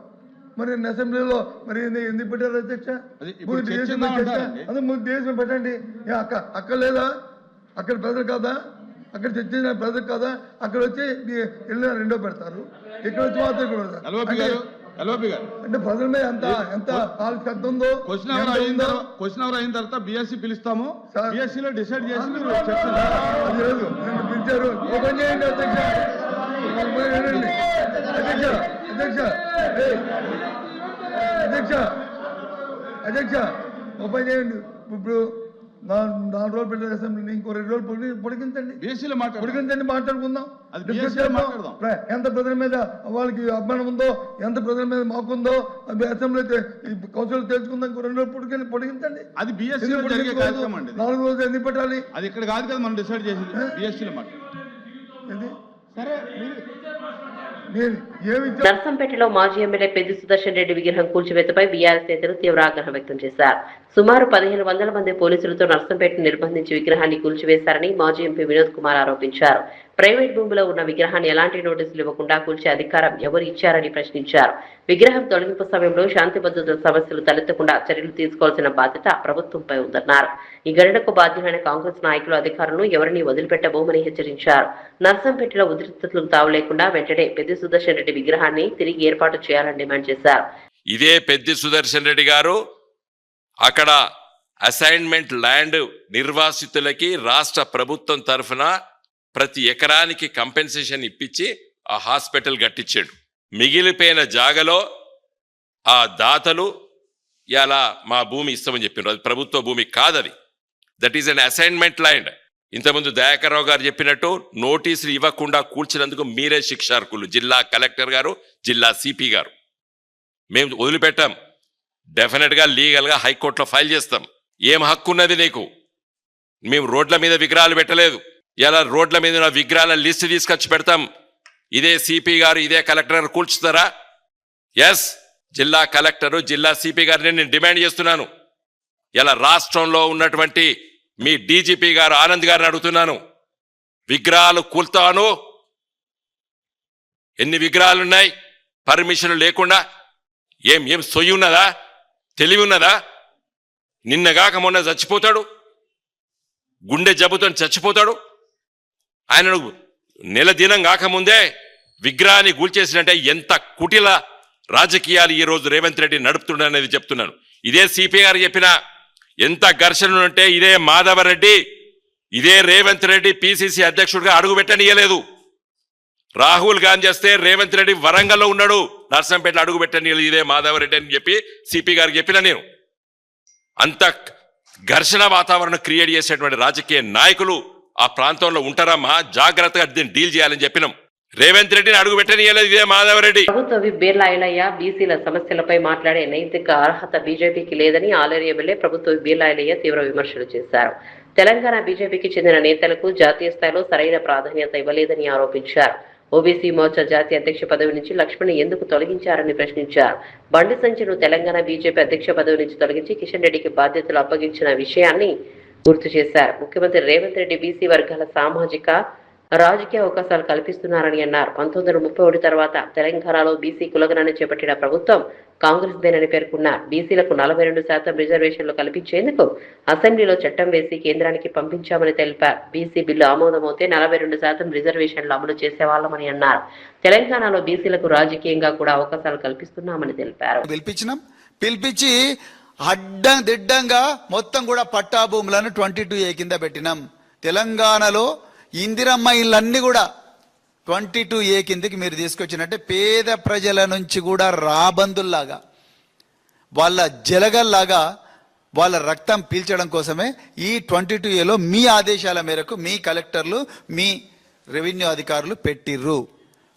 మరి అసెంబ్లీలో మరి ఎందుకు పెట్టారు అధ్యక్ష? అదే ముందు దేశం పెట్టండి. అక్కడ లేదా? అక్కడ ప్రజలు కాదా? అక్కడ చర్చించిన ప్రజలు కాదా? అక్కడ వచ్చి వెళ్ళిన రెండో పెడతారు, ఇక్కడ వచ్చి మాత్రం అంటే ప్రజల మీద ఎంత శ్రద్ధ ఉందో. క్వశ్చన్ అవర్ అయిన తర్వాత BSc పిలుస్తాము, BSc లో డిసైడ్ చేసి అది లేదు. నన్ను పిలిచారు, ఓపెన్ చేయండి అధ్యక్ష. అధ్యక్ష ఓపెన్ చేయండి. ఇప్పుడు 4 రోజులు పెట్టారు అసెంబ్లీని, ఇంకో 2 రోజులు పొడిగించండి, పొడిగించండి, మాట్లాడుకుందాం. ఎంత ప్రజల మీద వాళ్ళకి అభిమానం ఉందో, ఎంత ప్రజల మీద మాకుందో అసెంబ్లీ కౌన్సిల్ తెలుసుకుందాం. ఇంకో 2 రోజులు పొడిగించండి. అది BSc 4 రోజులు ఎందుకు పెట్టాలి? అది ఇక్కడ కాదు కదా మనం డిసైడ్ చేసి BSc లో మాట్లాడు. సరే నర్సంపేటలో మాజీ ఎమ్మెల్యే పెద్ది సుదర్శన్ రెడ్డి విగ్రహం కూల్చివేతపై బీఆర్ఎస్ నేతలు తీవ్ర ఆగ్రహం వ్యక్తం చేశారు. సుమారు 1500 మంది పోలీసులతో నర్సంపేటను నిర్బంధించి విగ్రహాన్ని కూల్చివేశారని మాజీ ఎంపీ వినోద్ కుమార్ ఆరోపించారు. ప్రైవేట్ భూమిలో ఉన్న విగ్రహాన్ని ఎలాంటి నోటీసులు ఇవ్వకుండా కూల్చే అధికారం ఎవరు ఇచ్చారని ప్రశ్నించారు. విగ్రహం తొలగింపు సమయంలో శాంతి భద్రతల సమస్యలు తలెత్తకుండా చర్యలు తీసుకోవాల్సిన బాధ్యత ప్రభుత్వంపై ఉందన్నారు. ఈ ఘటనకు బాధ్యులైన కాంగ్రెస్ నాయకులు, అధికారులను ఎవరిని వదిలిపెట్టబోమని హెచ్చరించారు. నర్సంపేటలో ఉద్రిక్తతలకు తావు లేకుండా వెంటనే పెద్ది సుదర్శన్ రెడ్డి విగ్రహాన్ని తిరిగి ఏర్పాటు చేయాలని డిమాండ్ చేశారు. ఇదే పెద్ది సుదర్శన్ రెడ్డి గారు అక్కడ అసైన్మెంట్ ల్యాండ్ నిర్వాసితులకి రాష్ట్ర ప్రభుత్వం తరఫున ప్రతి ఎకరానికి కంపెన్సేషన్ ఇప్పించి ఆ హాస్పిటల్ కట్టించాడు. మిగిలిపోయిన జాగలో ఆ దాతలు ఇలా మా భూమి ఇస్తామని చెప్పినారు. అది ప్రభుత్వ భూమి కాదది, that is an assignment land. ఇంతకుముందు దయాకర్రావు గారు చెప్పినట్టు నోటీసులు ఇవ్వకుండా కూల్చినందుకు మీరే శిక్షార్హులు, జిల్లా కలెక్టర్ గారు, జిల్లా సిపి గారు. మేము వదిలిపెట్టాం, డెఫినెట్గా లీగల్గా హైకోర్టులో ఫైల్ చేస్తాం. ఏం హక్కు ఉన్నది నీకు? మేము రోడ్ల మీద విగ్రహాలు పెట్టలేదు. ఇలా రోడ్ల మీద ఉన్న విగ్రహాల లిస్ట్ తీసుకొచ్చి పెడతాం. ఇదే సిపి గారు, ఇదే కలెక్టర్ గారు కూల్చుతారా? ఎస్, జిల్లా కలెక్టరు, జిల్లా సిపి గారిని నేను డిమాండ్ చేస్తున్నాను. ఇలా రాష్ట్రంలో ఉన్నటువంటి మీ డీజీపీ గారు ఆనంద్ గారిని అడుగుతున్నాను, విగ్రహాలు కూల్తాను. ఎన్ని విగ్రహాలు ఉన్నాయి పర్మిషన్ లేకుండా? ఏం సొయ్యి ఉన్నదా? తెలివి ఉన్నదా? నిన్నగాక మొన్న చచ్చిపోతాడు, గుండె జబ్బుతో చచ్చిపోతాడు. ఆయనను నెల దినం కాకముందే విగ్రహాన్ని కూల్చేసినట్టే ఎంత కుటిల రాజకీయాలు ఈ రోజు రేవంత్ రెడ్డి నడుపుతున్నాడనేది చెప్తున్నాను. ఇదే సిపి గారు చెప్పిన ఎంత ఘర్షణలు ఉంటే ఇదే మాధవరెడ్డి, ఇదే రేవంత్ రెడ్డి పిసిసి అధ్యక్షుడిగా అడుగు పెట్టనీయలేదు. రాహుల్ గాంధీ చేస్తే రేవంత్ రెడ్డి వరంగల్లో ఉన్నాడు, నర్సంపేటలో అడుగు పెట్టనీయలేదు ఇదే మాధవరెడ్డి అని చెప్పి సిపి గారికి చెప్పిన నేను. అంత ఘర్షణ వాతావరణం క్రియేట్ చేసేటువంటి రాజకీయ నాయకులు ఆ ప్రాంతంలో ఉంటారమ్మా, జాగ్రత్తగా దీన్ని డీల్ చేయాలని చెప్పినాం. రేవంత్ రెడ్డిని అడుగు పెట్టనీయలేదు ఇదే మాధవరెడ్డి. ప్రభుత్వ బీర్లా ఐలయ్య బీసీల సమస్యలపై మాట్లాడే నైతిక అర్హత బీజేపీకి లేదని ఆలేరు ఎమ్మెల్యే ప్రభుత్వ బీర్లా ఐలయ్య తీవ్ర విమర్శలు చేశారు. తెలంగాణ బీజేపీకి చెందిన నేతలకు జాతీయ స్థాయిలో సరైన ప్రాధాన్యత ఇవ్వలేదని ఆరోపించారు. ఓబీసీ మోర్చా జాతీయ అధ్యక్ష పదవి నుంచి లక్ష్మణ్ ఎందుకు తొలగించారని ప్రశ్నించారు. బండి సంజయ్ను తెలంగాణ బీజేపీ అధ్యక్ష పదవి నుంచి తొలగించి కిషన్ రెడ్డికి బాధ్యతలు అప్పగించిన విషయాన్ని గుర్తు చేశారు. ముఖ్యమంత్రి రేవంత్ రెడ్డి బీసీ వర్గాల సామాజిక రాజకీయ అవకాశాలు కల్పిస్తున్నారని అన్నారు. 1931 తర్వాత తెలంగాణలో బీసీ కులగణన చేపట్టిన ప్రభుత్వం కాంగ్రెస్ దేనని పేర్కొన్నారు. బీసీలకు 42% రిజర్వేషన్లు కల్పించేందుకు అసెంబ్లీలో చట్టం వేసి కేంద్రానికి పంపించామని తెలిపారు. బీసీ బిల్లు ఆమోదమవుతే 42% రిజర్వేషన్లు అమలు చేసేవాళ్లమని అన్నారు. తెలంగాణలో బీసీలకు రాజకీయంగా కూడా అవకాశాలు కల్పిస్తున్నామని తెలిపారు. పిలిపించి అడ్డంగా మొత్తం కూడా పట్టా భూములను 22A కింద పెట్టినాం. తెలంగాణలో ఇందిరమ్మ ఇళ్ళన్నీ కూడా 22A కిందకి మీరు తీసుకొచ్చినట్టే పేద ప్రజల నుంచి కూడా రాబందుల్లాగా వాళ్ళ జలగల్లాగా వాళ్ళ రక్తం పీల్చడం కోసమే ఈ 22Aలో మీ ఆదేశాల మేరకు మీ కలెక్టర్లు మీ రెవెన్యూ అధికారులు పెట్టిర్రు.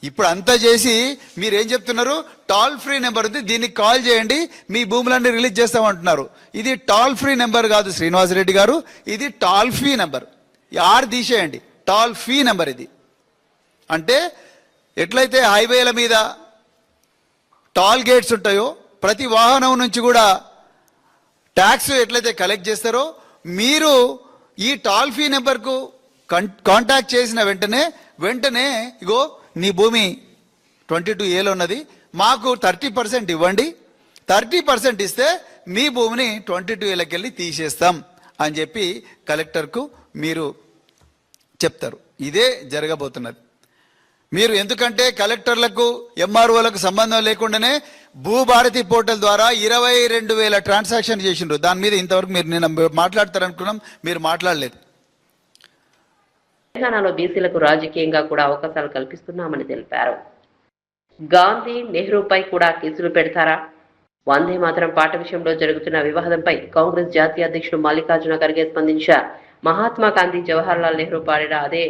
ఇప్పుడు అంతా చేసి మీరేం చెప్తున్నారు? టోల్ ఫ్రీ నెంబర్ ఉంది, దీనికి కాల్ చేయండి, మీ భూములన్నీ రిలీజ్ చేస్తామంటున్నారు. ఇది టోల్ ఫ్రీ నెంబర్ కాదు శ్రీనివాసరెడ్డి గారు, ఇది టోల్ ఫ్రీ నెంబర్. ఆర్ తీసేయండి, టోల్ ఫ్రీ నెంబర్ ఇది. అంటే ఎట్లయితే హైవేల మీద టోల్ గేట్స్ ఉంటాయో ప్రతి వాహనం నుంచి కూడా ట్యాక్స్ ఎట్లయితే కలెక్ట్ చేస్తారో మీరు ఈ టోల్ ఫ్రీ నెంబర్కు కాంటాక్ట్ చేసిన వెంటనే ఇగో నీ భూమి 22Aలో ఉన్నది, మాకు 30% ఇవ్వండి, 30% ఇస్తే మీ భూమిని 22Aలోకి వెళ్ళి తీసేస్తాం అని చెప్పి కలెక్టర్కు మీరు చెప్తారు. ఇదే జరగబోతున్నది. మీరు ఎందుకంటే కలెక్టర్లకు ఎంఆర్ఓలకు సంబంధం లేకుండానే భూభారతి పోర్టల్ ద్వారా 22,000 ట్రాన్సాక్షన్ చేసిండ్రు. దాని మీద ఇంతవరకు మీరు నేను మాట్లాడతారనుకున్నాం, మీరు మాట్లాడలేదు. తెలంగాణలో బీసీలకు రాజకీయంగా కూడా అవకాశాలు కల్పిస్తున్నామని తెలిపారు. గాంధీ నెహ్రూపై కూడా కేసులు పెడతారా? వందే మాతరం పాట విషయంలో జరుగుతున్న వివాదంపై కాంగ్రెస్ జాతీయ అధ్యక్షుడు మల్లికార్జున ఖర్గే స్పందించారు. మహాత్మా గాంధీ జవహర్లాల్ నెహ్రూ పాడిన అదే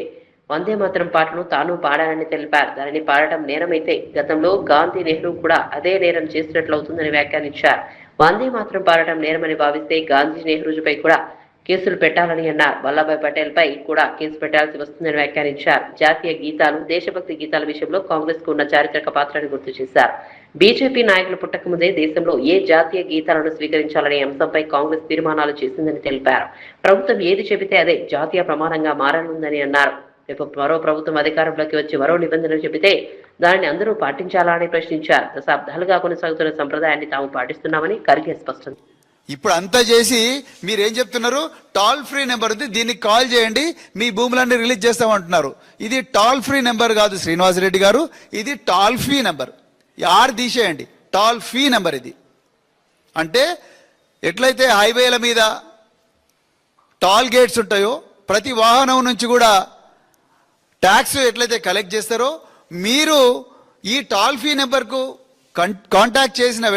వందే మాతరం పాటను తాను పాడానని తెలిపారు. దానిని పాడటం నేరమైతే గతంలో గాంధీ నెహ్రూ కూడా అదే నేరం చేసినట్లవుతుందని వ్యాఖ్యానించారు. వందే మాతరం పాడటం నేరమని భావిస్తే గాంధీ నెహ్రూపై కూడా కేసులు పెట్టాలని అన్నారు. వల్లభాయ్ పటేల్ పై కూడా కేసు పెట్టాల్సి వస్తుందని వ్యాఖ్యానించారు. జాతీయ గీతాలు, దేశభక్తి గీతాల విషయంలో కాంగ్రెస్ కు ఉన్న చారిత్రక పాత్రను గుర్తు చేశారు. బీజేపీ నాయకులు పుట్టకముందే దేశంలో ఏ జాతీయ గీతాలను స్వీకరించాలనే అంశంపై కాంగ్రెస్ తీర్మానాలు చేసిందని తెలిపారు. ప్రభుత్వం ఏది చెబితే అదే జాతీయ ప్రమాణంగా మారనుందని అన్నారు. రేపు మరో ప్రభుత్వం అధికారంలోకి వచ్చి మరో నిబంధనలు చెబితే దానిని అందరూ పాటించాలా అని ప్రశ్నించారు. దశాబ్దాలుగా కొనసాగుతున్న సంప్రదాయాన్ని తాము పాటిస్తున్నామని ఖర్గే స్పష్టం. ఇప్పుడు అంతా చేసి మీరేం చెప్తున్నారు? టోల్ ఫ్రీ నెంబర్ ఉంది, దీనికి కాల్ చేయండి, మీ భూములన్నీ రిలీజ్ చేస్తామంటున్నారు. ఇది టోల్ ఫ్రీ నెంబర్ కాదు శ్రీనివాసరెడ్డి గారు, ఇది టోల్ ఫ్రీ నెంబర్. ఆర్ తీసేయండి, టోల్ ఫ్రీ నెంబర్ ఇది. అంటే ఎట్లయితే హైవేల మీద టోల్ గేట్స్ ఉంటాయో ప్రతి వాహనం నుంచి కూడా ట్యాక్స్ ఎట్లయితే కలెక్ట్ చేస్తారో మీరు ఈ టోల్ ఫ్రీ నెంబర్కు కాంటాక్ట్ చేసిన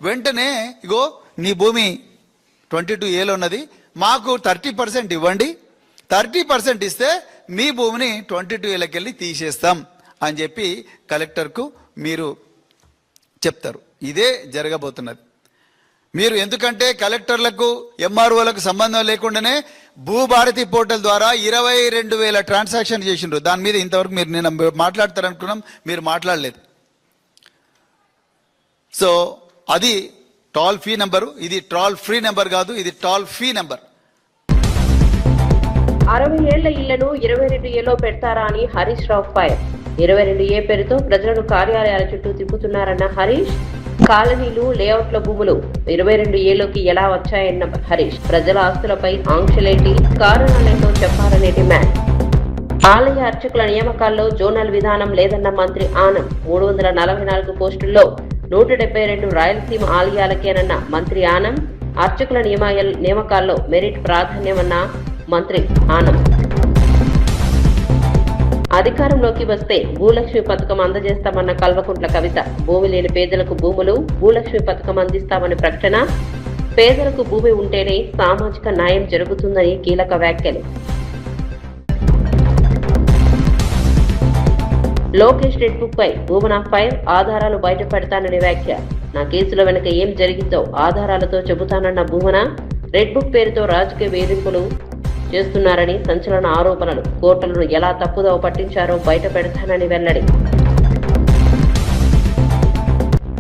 వెంటనే ఇగో నీ భూమి 22Aలో ఉన్నది, మాకు 30% ఇవ్వండి, 30% ఇస్తే మీ భూమిని 22Aలోకి వెళ్ళి తీసేస్తాం అని చెప్పి కలెక్టర్కు మీరు చెప్తారు. ఇదే జరగబోతున్నది. మీరు ఎందుకంటే కలెక్టర్లకు ఎంఆర్ఓలకు సంబంధం లేకుండానే భూభారతి పోర్టల్ ద్వారా 22,000 ట్రాన్సాక్షన్ చేసిండ్రు. దాని మీద ఇంతవరకు మీరు నేను మాట్లాడతారనుకున్నాం, మీరు మాట్లాడలేదు. సో అది టోల్ ఫ్రీ నెంబరు, ఇది టోల్ ఫ్రీ నెంబర్ కాదు, ఇది టోల్ ఫ్రీ నెంబర్. 60 ఏళ్ల ఇళ్లను 22Aలో పెడతారా అని హరీష్ రావు ఫైర్. 22A పేరుతో ప్రజలను కార్యాలయాల చుట్టూ తిప్పుతున్నారన్న హరీష్ కాలనీలు లేఅవుట్ల భూములు 22ఏలోకి ఎలా వచ్చాయన్న హరీష్. ప్రజల ఆస్తులపై ఆంక్షలేంటి, కారణాలేంటో చెప్పాలనే డిమాండ్. ఆలయ అర్చకుల నియామకాల్లో జోనల్ విధానం లేదన్న మంత్రి ఆనం. 344 పోస్టుల్లో 172 రాయలసీమ ఆలయాలకేనన్న మంత్రి ఆనం. అర్చకుల నియామకాల్లో మెరిట్ ప్రాధాన్యమన్న మంత్రి ఆనం. అధికారంలోకి వస్తే భూలక్ష్మి పథకం అందజేస్తామన్న కల్వకుంట్ల కవిత. భూమి లేని పేదలకు భూములు, భూలక్ష్మి పథకం అందిస్తామని ప్రకటన. పేదలకు భూమి ఉంటేనే సామాజిక న్యాయం జరుగుతుందని కీలక వ్యాఖ్యలు. లోకేష్ రెడ్ బుక్ పై భూమన ఫైర్ ఆధారాలు బయటపెడతానని వ్యాఖ్య. నా కేసుల వెనుక ఏం జరిగిందో ఆధారాలతో చెబుతానన్న భూమన. రెడ్ బుక్ పేరుతో రాజకీయ వేధింపులు చేస్తున్నారని సంచలన ఆరోపణలు. కోర్టులను ఎలా తప్పుదోవ పట్టించారో బయట పెడతానని వెల్లడి.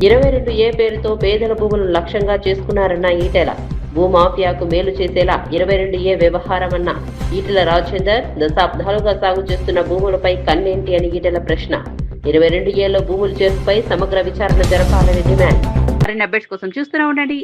22A పేరుతో పేదల భూములను లక్ష్యంగా చేసుకున్నారన్న ఈటెల. భూమాఫియాకు మేలు చేసేలా 22A వ్యవహారమన్న ఈటెల రాజేందర్. దశాబ్దాలుగా సాగు చేస్తున్న భూములపై కన్నేంటి అని ఈటెల ప్రశ్న. 22Aలో భూముల చేరుపై సమగ్ర విచారణ జరపాలని డిమాండ్. మరిన్ని అప్డేట్స్ కోసం చూస్తూనే ఉండండి